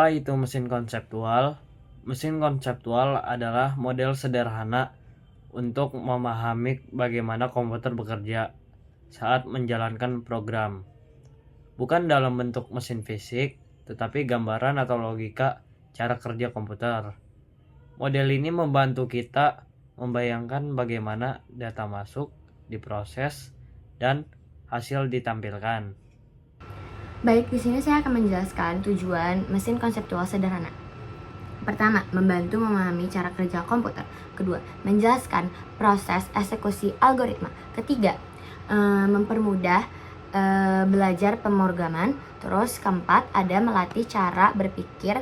Apa itu mesin konseptual? Mesin konseptual adalah model sederhana untuk memahami bagaimana komputer bekerja saat menjalankan program. Bukan dalam bentuk mesin fisik, tetapi gambaran atau logika cara kerja komputer. Model ini membantu kita membayangkan bagaimana data masuk, diproses, dan hasil ditampilkan. Baik, di sini saya akan menjelaskan tujuan mesin konseptual sederhana. Pertama, membantu memahami cara kerja komputer. Kedua, menjelaskan proses eksekusi algoritma. Ketiga, mempermudah belajar pemrograman. Terus keempat, ada melatih cara berpikir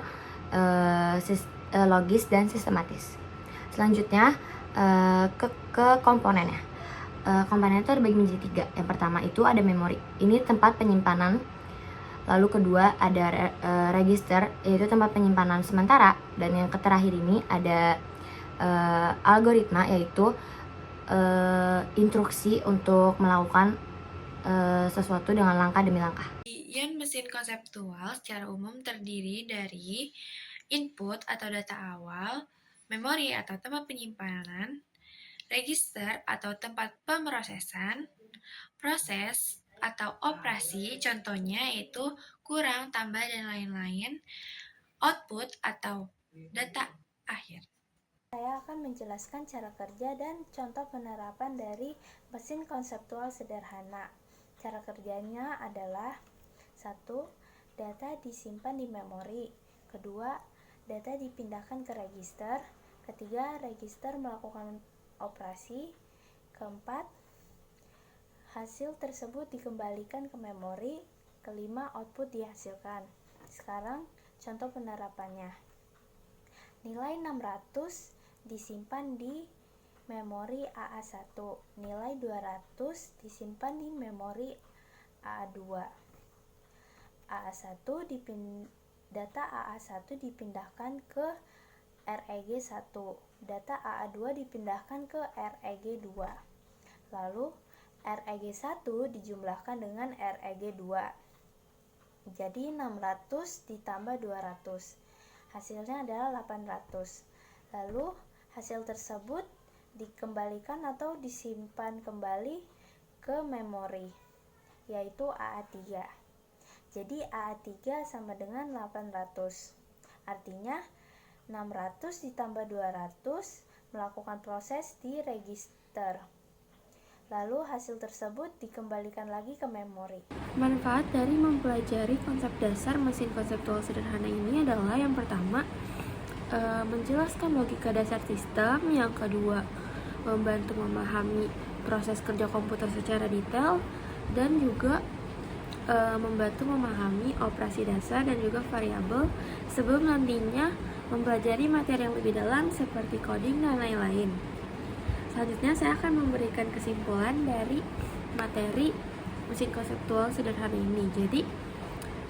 logis dan sistematis. Selanjutnya ke komponennya. Komponen itu terbagi menjadi 3. Yang pertama itu ada memori. Ini tempat penyimpanan. Lalu kedua ada register, yaitu tempat penyimpanan sementara. Dan yang terakhir ini ada algoritma, yaitu instruksi untuk melakukan sesuatu dengan langkah demi langkah. Mesin konseptual secara umum terdiri dari input atau data awal, memori atau tempat penyimpanan, register atau tempat pemrosesan, proses atau operasi, contohnya yaitu kurang, tambah, dan lain-lain, output atau data akhir. Saya akan menjelaskan cara kerja dan contoh penerapan dari mesin konseptual sederhana. Cara kerjanya adalah 1. Data disimpan di memori. Kedua, data dipindahkan ke register. Ketiga, register melakukan operasi. Keempat, hasil tersebut dikembalikan ke memori. Kelima, output dihasilkan. Sekarang, contoh penerapannya. Nilai 600 disimpan di memori AA1. Nilai 200 disimpan di memori AA2. Data AA1 dipindahkan ke REG1. Data AA2 dipindahkan ke REG2. Lalu REG1 dijumlahkan dengan REG2. Jadi 600 ditambah 200. Hasilnya adalah 800. Lalu hasil tersebut dikembalikan atau disimpan kembali ke memori, yaitu AA3. Jadi AA3 sama dengan 800. Artinya 600 ditambah 200 melakukan proses di register. Lalu hasil tersebut dikembalikan lagi ke memori. Manfaat dari mempelajari konsep dasar mesin konseptual sederhana ini adalah yang pertama, menjelaskan logika dasar sistem. Yang kedua, membantu memahami proses kerja komputer secara detail. Dan juga membantu memahami operasi dasar dan juga variabel sebelum nantinya mempelajari materi yang lebih dalam seperti coding dan lain-lain. Selanjutnya saya akan memberikan kesimpulan dari materi mesin konseptual sederhana ini. Jadi,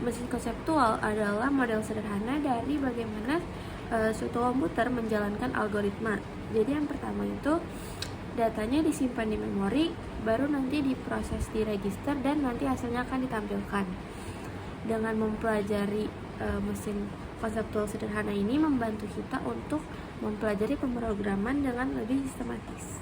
mesin konseptual adalah model sederhana dari bagaimana suatu komputer menjalankan algoritma. Jadi yang pertama itu datanya disimpan di memori, baru nanti diproses di register dan nanti hasilnya akan ditampilkan. Dengan mempelajari mesin konseptual sederhana ini membantu kita untuk mempelajari pemrograman dengan lebih sistematis.